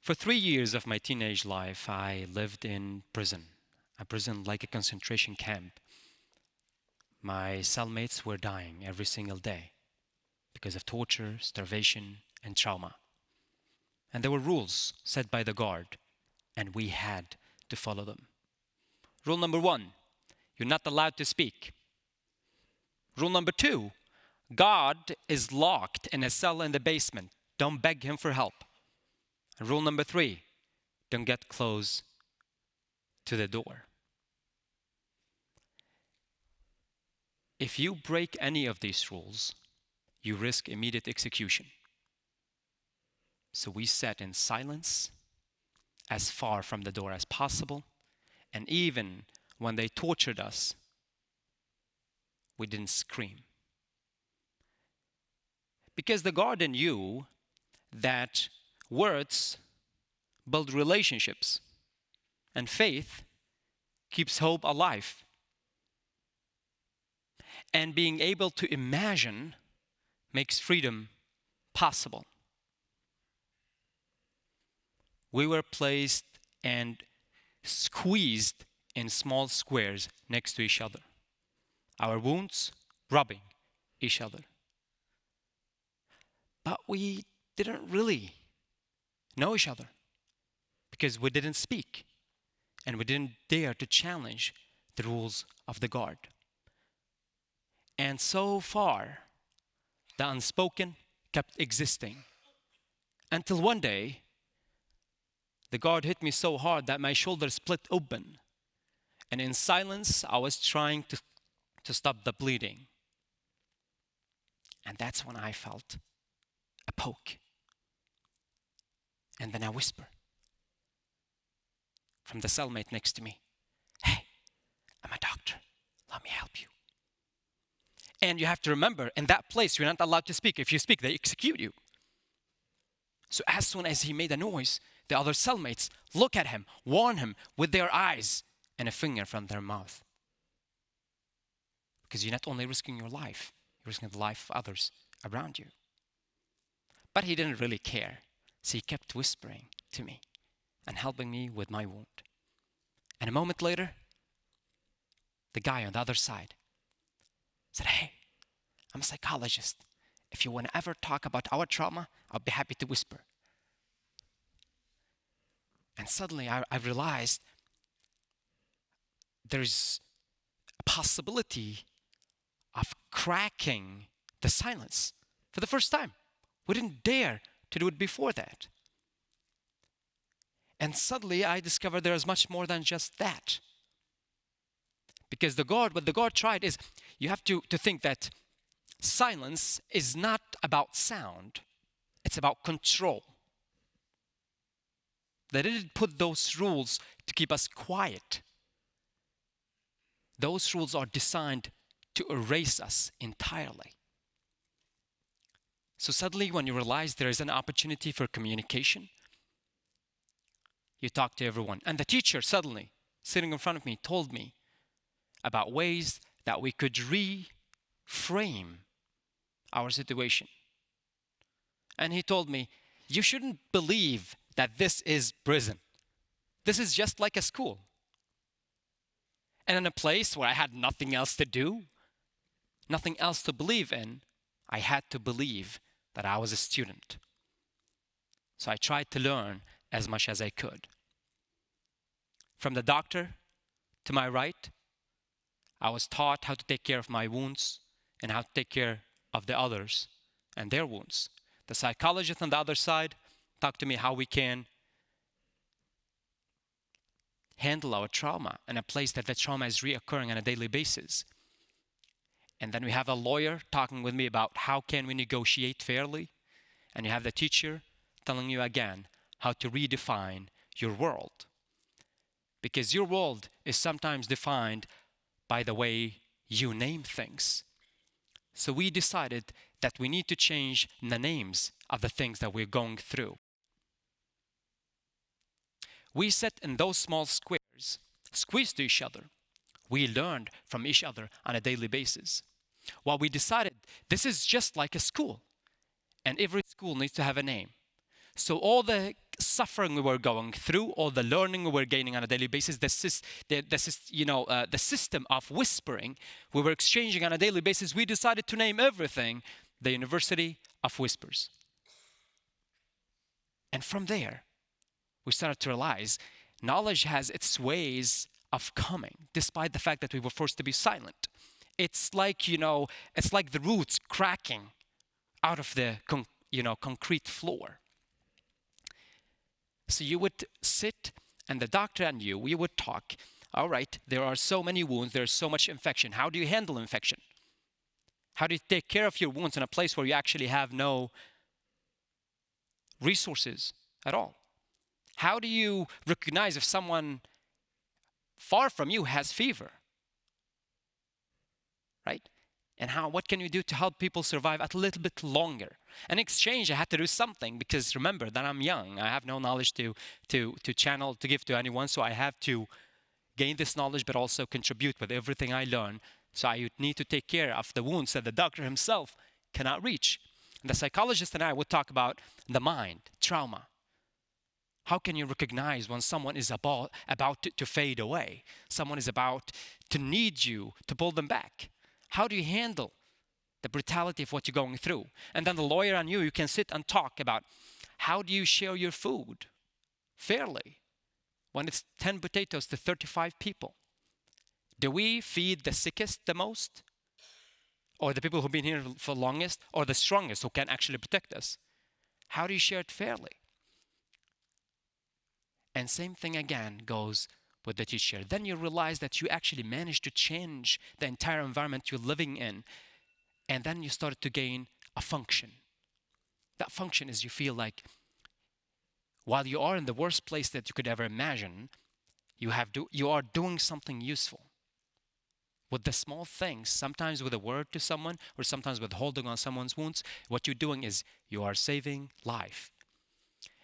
For 3 years of my teenage life, I lived in prison, a prison like a concentration camp. My cellmates were dying every single day because of torture, starvation, and trauma. And there were rules set by the guard, and we had to follow them. Rule number 1, you're not allowed to speak. Rule number 2, God is locked in a cell in the basement. Don't beg him for help. And rule number 3, don't get close to the door. If you break any of these rules, you risk immediate execution. So we sat in silence, as far from the door as possible, and even when they tortured us, we didn't scream. Because the guard knew that words build relationships, and faith keeps hope alive. And being able to imagine makes freedom possible. We were placed and squeezed in small squares next to each other, our wounds rubbing each other. But we didn't really know each other because we didn't speak and we didn't dare to challenge the rules of the guard. And so far, the unspoken kept existing until one day, the guard hit me so hard that my shoulder split open. And in silence, I was trying to stop the bleeding. And that's when I felt a poke. And then I whisper from the cellmate next to me, "Hey, I'm a doctor. Let me help you." And you have to remember, in that place, you're not allowed to speak. If you speak, they execute you. So as soon as he made a noise, the other cellmates look at him, warn him with their eyes and a finger from their mouth. Because you're not only risking your life, you're risking the life of others around you. But he didn't really care. So he kept whispering to me and helping me with my wound. And a moment later, the guy on the other side said, "Hey, I'm a psychologist. If you want to ever talk about our trauma, I'll be happy to whisper." And suddenly I realized there's a possibility of cracking the silence for the first time. We didn't dare to do it before that. And suddenly I discovered there is much more than just that. Because what the guard tried is, you have to think that silence is not about sound, it's about control. They didn't put those rules to keep us quiet. Those rules are designed to erase us entirely. So suddenly when you realize there is an opportunity for communication, you talk to everyone. And the teacher suddenly, sitting in front of me, told me about ways that we could reframe our situation. And he told me, you shouldn't believe that this is prison. This is just like a school. And in a place where I had nothing else to do, nothing else to believe in, I had to believe that I was a student. So I tried to learn as much as I could. From the doctor to my right, I was taught how to take care of my wounds and how to take care of the others and their wounds. The psychologist on the other side talked to me how we can handle our trauma in a place that the trauma is reoccurring on a daily basis. And then we have a lawyer talking with me about how can we negotiate fairly. And you have the teacher telling you again how to redefine your world. Because your world is sometimes defined by the way you name things. So we decided that we need to change the names of the things that we're going through. We sat in those small squares, squeezed to each other. We learned from each other on a daily basis. Well, we decided this is just like a school, and every school needs to have a name. So all the suffering we were going through, all the learning we were gaining on a daily basis, the system of whispering we were exchanging on a daily basis, we decided to name everything the University of Whispers. And from there, we started to realize knowledge has its ways of coming, despite the fact that we were forced to be silent. It's like, it's like the roots cracking out of the concrete floor. So you would sit, and the doctor and you, we would talk. All right, there are so many wounds, there's so much infection. How do you handle infection? How do you take care of your wounds in a place where you actually have no resources at all? How do you recognize if someone far from you has fever? Right? And what can you do to help people survive a little bit longer? In exchange, I had to do something, because remember that I'm young. I have no knowledge to channel, to give to anyone. So I have to gain this knowledge, but also contribute with everything I learn. So I would need to take care of the wounds that the doctor himself cannot reach. And the psychologist and I would talk about the mind, trauma. How can you recognize when someone is about to fade away? Someone is about to need you to pull them back. How do you handle the brutality of what you're going through? And then the lawyer and you can sit and talk about how do you share your food fairly when it's 10 potatoes to 35 people? Do we feed the sickest the most? Or the people who've been here for longest? Or the strongest who can actually protect us? How do you share it fairly? And same thing again goes with the teacher. Then you realize that you actually managed to change the entire environment you're living in. And then you start to gain a function. That function is you feel like while you are in the worst place that you could ever imagine, you are doing something useful. With the small things, sometimes with a word to someone, or sometimes with holding on someone's wounds, what you're doing is you are saving life.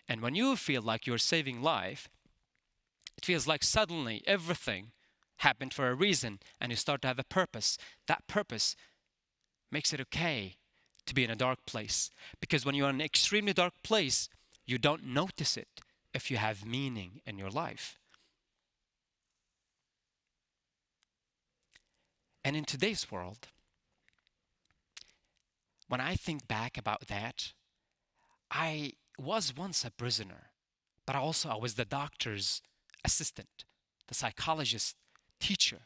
And when you feel like you're saving life, it feels like suddenly everything happened for a reason, and you start to have a purpose. That purpose makes it okay to be in a dark place. Because when you're in an extremely dark place, you don't notice it if you have meaning in your life. And in today's world, when I think back about that, I was once a prisoner, but I was the doctor's assistant, the psychologist's teacher.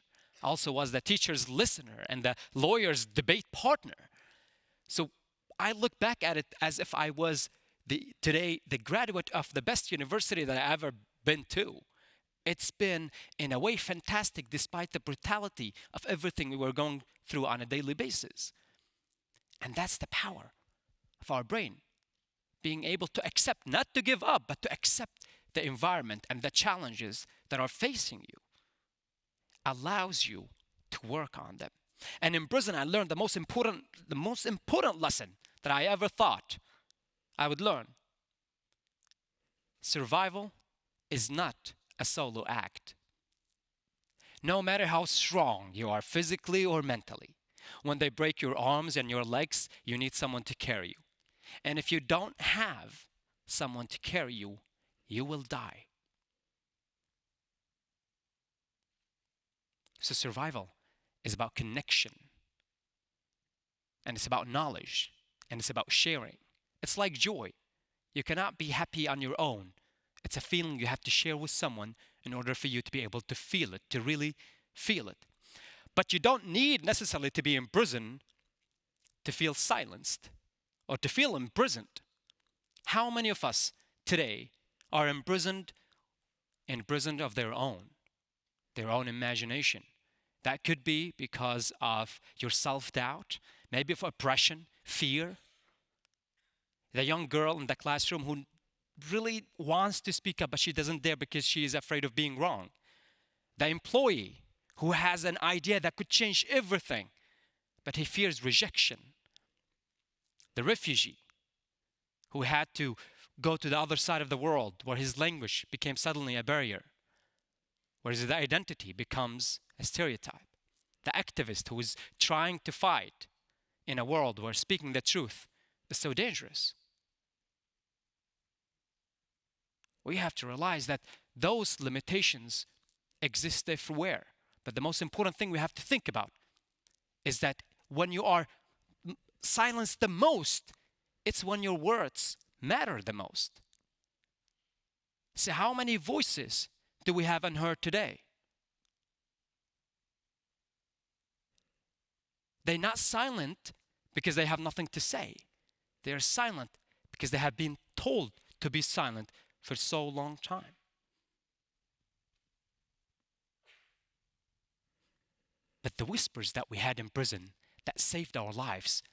I also was the teacher's listener and the lawyer's debate partner. So I look back at it as if I was today the graduate of the best university that I ever been to. It's been, in a way, fantastic despite the brutality of everything we were going through on a daily basis. And that's the power of our brain. Being able to accept, not to give up, but to accept the environment and the challenges that are facing you allows you to work on them. And in prison, I learned the most important lesson that I ever thought I would learn. Survival is not a solo act. No matter how strong you are physically or mentally, when they break your arms and your legs, you need someone to carry you. And if you don't have someone to carry you, you will die. So survival is about connection. And it's about knowledge. And it's about sharing. It's like joy. You cannot be happy on your own. It's a feeling you have to share with someone in order for you to be able to feel it, to really feel it. But you don't need necessarily to be in prison to feel silenced or to feel imprisoned. How many of us today are imprisoned of their own imagination? That could be because of your self-doubt, maybe of oppression, fear. The young girl in the classroom who really wants to speak up, but she doesn't dare because she is afraid of being wrong. The employee who has an idea that could change everything, but he fears rejection. The refugee who had to go to the other side of the world where his language became suddenly a barrier, where his identity becomes a stereotype. The activist who is trying to fight in a world where speaking the truth is so dangerous. We have to realize that those limitations exist everywhere. But the most important thing we have to think about is that when you are silenced the most, it's when your words matter the most. So how many voices do we have unheard today? They're not silent because they have nothing to say. They are silent because they have been told to be silent for so long time. But the whispers that we had in prison that saved our lives,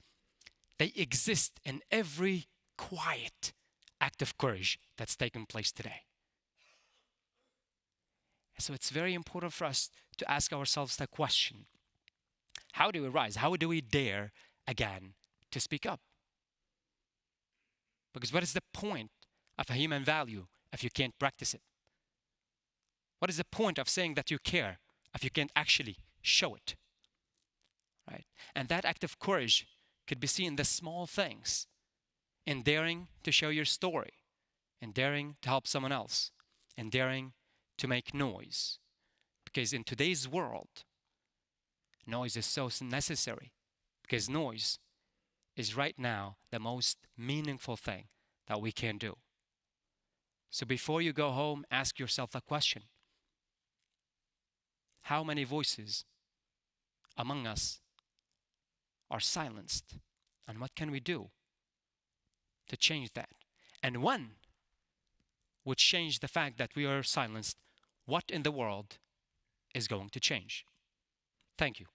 they exist in every quiet act of courage that's taken place today. So it's very important for us to ask ourselves the question, how do we rise? How do we dare again to speak up? Because what is the point of a human value if you can't practice it? What is the point of saying that you care if you can't actually show it? Right? And that act of courage could be seen in the small things, in daring to show your story, in daring to help someone else, in daring to make noise. Because in today's world, noise is so necessary, because noise is right now the most meaningful thing that we can do. So before you go home, ask yourself a question. How many voices among us are silenced? And what can we do to change that? And when would change the fact that we are silenced, what in the world is going to change? Thank you.